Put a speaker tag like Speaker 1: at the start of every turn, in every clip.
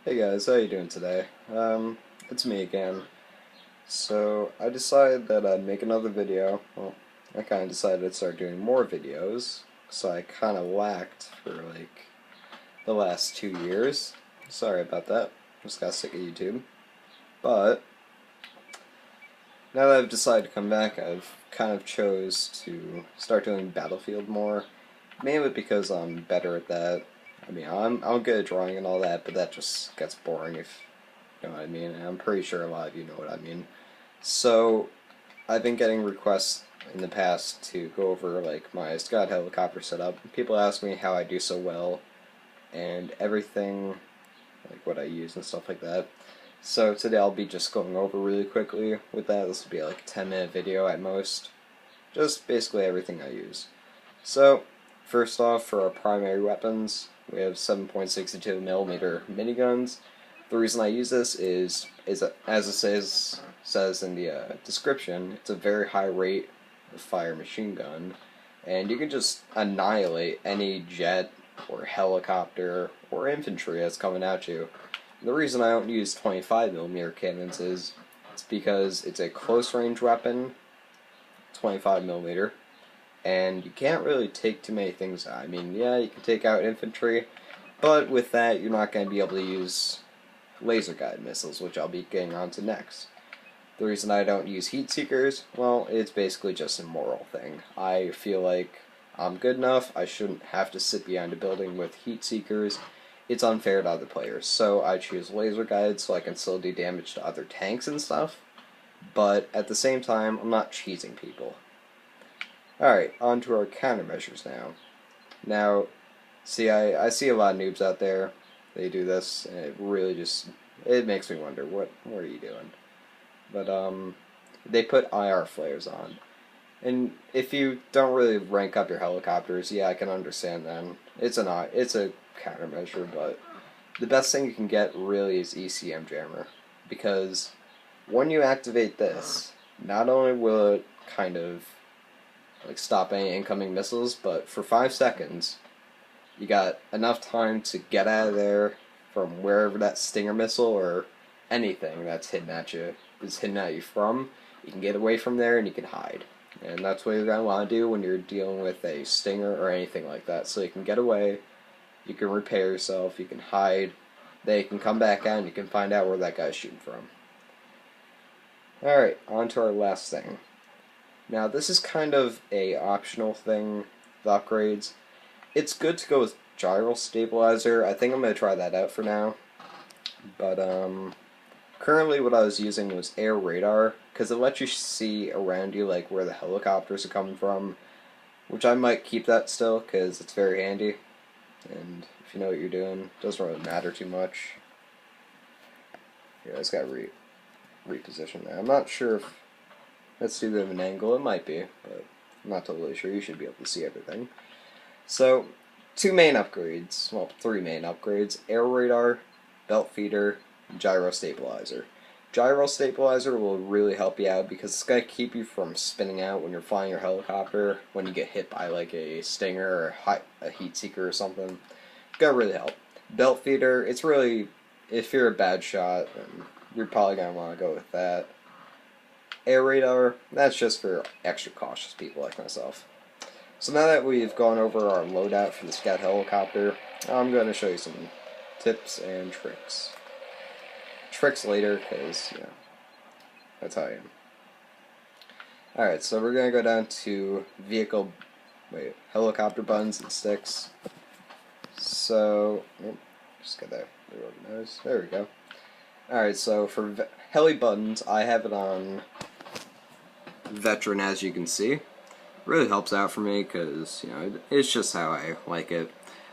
Speaker 1: Hey guys, how you doing today? It's me again. So I decided that I'd make another video. Well, I kind of decided to start doing more videos, so I kind of lacked for like the last 2 years. Sorry about that. Just got sick of YouTube. But now that I've decided to come back, I've kind of chose to start doing Battlefield more, mainly because I'm better at that. I mean, I'm good at drawing and all that, but that just gets boring if you know what I mean. And I'm pretty sure a lot of you know what I mean. So I've been getting requests in the past to go over like my Scout helicopter setup. People ask me how I do so well and everything, like what I use and stuff like that. So today I'll be just going over really quickly with that. This will be like a 10-minute video at most. Just basically everything I use. So, first off, for our primary weapons, we have 7.62mm miniguns. The reason I use this is as it says in the description, it's a very high rate of fire machine gun, and you can just annihilate any jet or helicopter or infantry that's coming at you. And the reason I don't use 25mm cannons is it's because it's a close range weapon, 25mm, and you can't really take too many things out. I mean, yeah, you can take out infantry, but with that, you're not going to be able to use laser guided missiles, which I'll be getting onto next. The reason I don't use heat seekers, well, it's basically just a moral thing. I feel like I'm good enough, I shouldn't have to sit behind a building with heat seekers. It's unfair to other players, so I choose laser guided so I can still do damage to other tanks and stuff, but at the same time, I'm not cheesing people. Alright, on to our countermeasures now. Now, see, I see a lot of noobs out there. They do this, and it really just it makes me wonder what are you doing? But they put IR flares on, and if you don't really rank up your helicopters, yeah, I can understand then. It's a countermeasure, but the best thing you can get really is ECM jammer, because when you activate this, not only will it kind of like stop any incoming missiles, but for 5 seconds you got enough time to get out of there from wherever that Stinger missile or anything that's hitting at you is hitting at you from. You can get away from there and you can hide. And that's what you're going to want to do when you're dealing with a Stinger or anything like that. So you can get away, you can repair yourself, you can hide, then you can come back out and you can find out where that guy's shooting from. Alright, on to our last thing. Now this is kind of a optional thing, the upgrades. It's good to go with gyro stabilizer. I think I'm going to try that out for now. But currently what I was using was air radar, because it lets you see around you like where the helicopters are coming from, which I might keep that still because it's very handy. And if you know what you're doing, it doesn't really matter too much. Here, I just got reposition that. I'm not sure if that's too good of an angle. It might be, but I'm not totally sure. You should be able to see everything. So, two main upgrades, well, three main upgrades: air radar, belt feeder, and gyro stabilizer. Gyro stabilizer will really help you out because it's going to keep you from spinning out when you're flying your helicopter when you get hit by like a Stinger or a heat seeker or something. It's going to really help. Belt feeder, it's really, if you're a bad shot, then you're probably going to want to go with that. Air radar, that's just for extra cautious people like myself. So now that we've gone over our loadout for the Scout helicopter, I'm going to show you some tips and tricks. Tricks later, because, you know, that's how I am. Alright, so we're going to go down to helicopter buttons and sticks. So, just got that reorganized. There we go. Alright, so for heli buttons, I have it on veteran, as you can see. Really helps out for me because, you know, it's just how I like it.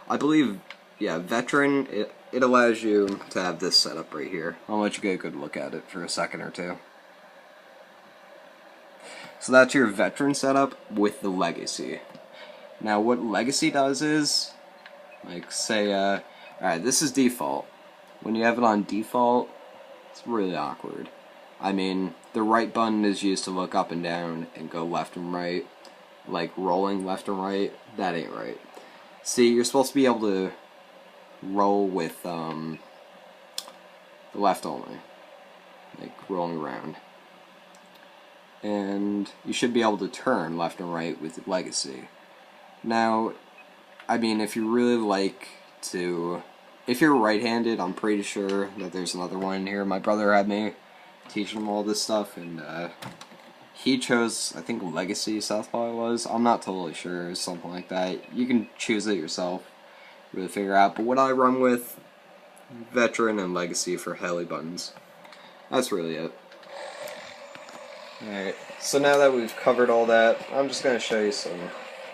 Speaker 1: I believe, yeah, veteran, it allows you to have this setup right here. I'll let you get a good look at it for a second or two. So that's your veteran setup with the legacy. Now what legacy does is, like say, alright, this is default. When you have it on default, it's really awkward. I mean, the right button is used to look up and down and go left and right. Like rolling left and right, that ain't right. See, you're supposed to be able to roll with the left only, like rolling around. And you should be able to turn left and right with Legacy. Now, I mean, if you really like to... If you're right-handed, I'm pretty sure that there's another one here. My brother had me teaching him all this stuff, and he chose, I think, Legacy Southpaw it was. I'm not totally sure, something like that. You can choose it yourself, really figure out. But what I run with, Veteran and Legacy for heli buttons. That's really it. Alright, so now that we've covered all that, I'm just going to show you some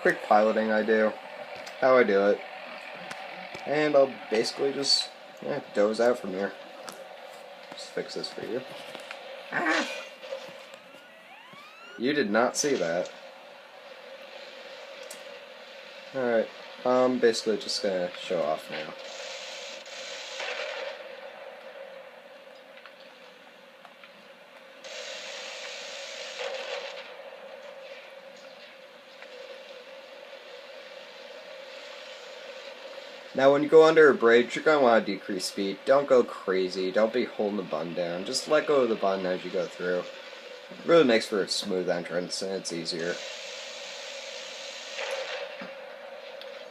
Speaker 1: quick piloting I do, how I do it, and I'll basically just doze out from here. Just fix this for you. Ah! You did not see that. Alright, I'm basically just going to show off now. Now when you go under a bridge, you're going to want to decrease speed. Don't go crazy. Don't be holding the button down. Just let go of the button as you go through. It really makes for a smooth entrance, and it's easier.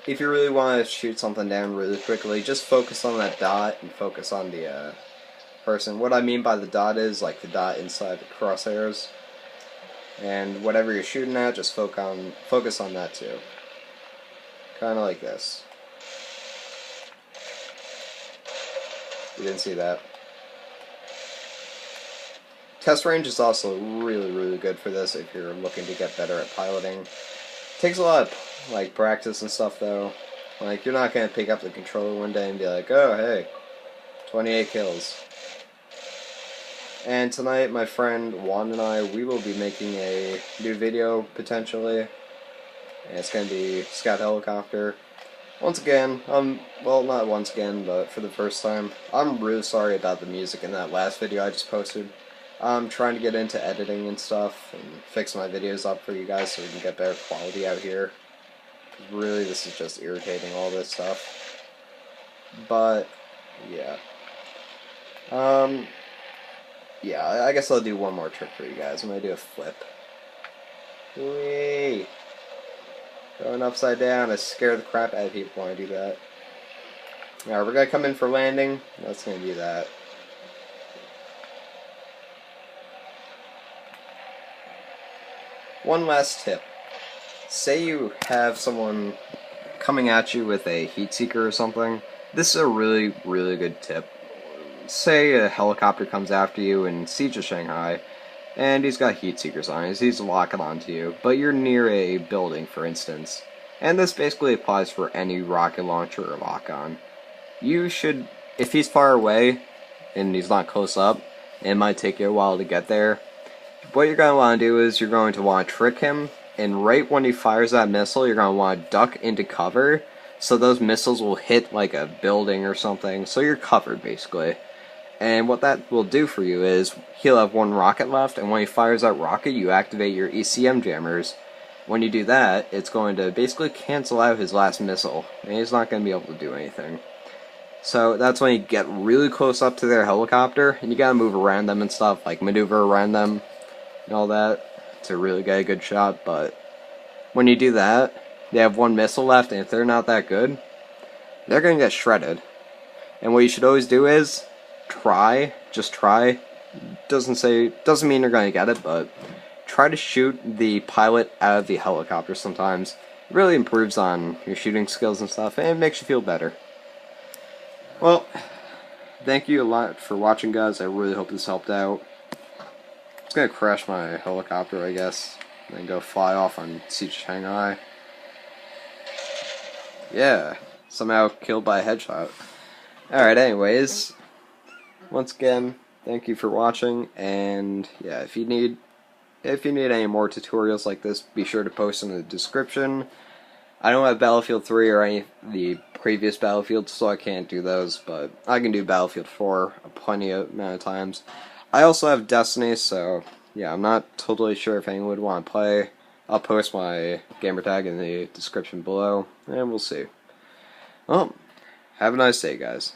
Speaker 1: If you really want to shoot something down really quickly, just focus on that dot and focus on the person. What I mean by the dot is like the dot inside the crosshairs. And whatever you're shooting at, just focus on that too. Kind of like this. You didn't see that. Test range is also really good for this if you're looking to get better at piloting. It takes a lot of like practice and stuff though. Like you're not gonna pick up the controller one day and be like, oh hey, 28 kills. And tonight my friend Juan and I, we will be making a new video potentially. And it's gonna be Scout Helicopter. Once again, well, not once again, but for the first time, I'm really sorry about the music in that last video I just posted. I'm trying to get into editing and stuff, and fix my videos up for you guys so we can get better quality out here. Really, this is just irritating, all this stuff. But, yeah. Yeah, I guess I'll do one more trick for you guys. I'm gonna do a flip. Whee! Going upside down, I scare the crap out of people when I do that. Alright, we're going to come in for landing. That's going to do that. One last tip. Say you have someone coming at you with a heat seeker or something. This is a really good tip. Say a helicopter comes after you in Siege of Shanghai, and he's got heat seekers on. He's locking onto you, but you're near a building, for instance. And this basically applies for any rocket launcher or lock-on. You should, if he's far away and he's not close up, it might take you a while to get there. What you're going to want to do is you're going to want to trick him, and right when he fires that missile, you're going to want to duck into cover, so those missiles will hit like a building or something, so you're covered basically. And what that will do for you is, he'll have one rocket left, and when he fires that rocket, you activate your ECM jammers. When you do that, it's going to basically cancel out his last missile, and he's not going to be able to do anything. So that's when you get really close up to their helicopter, and you gotta move around them and stuff, like maneuver around them, and all that, to really get a good shot, but when you do that, they have one missile left, and if they're not that good, they're going to get shredded. And what you should always do is, just try. Doesn't mean you're going to get it, but try to shoot the pilot out of the helicopter sometimes. It really improves on your shooting skills and stuff, and it makes you feel better. Well, thank you a lot for watching, guys. I really hope this helped out. It's going to crash my helicopter, I guess, and then go fly off on Siege of Shanghai. Yeah, somehow killed by a headshot. Alright, anyways, once again, thank you for watching, and yeah, if you need any more tutorials like this, be sure to post in the description. I don't have Battlefield 3 or any of the previous Battlefields, so I can't do those, but I can do Battlefield 4 a plenty amount of times. I also have Destiny, so yeah, I'm not totally sure if anyone would want to play. I'll post my gamertag in the description below, and we'll see. Well, have a nice day, guys.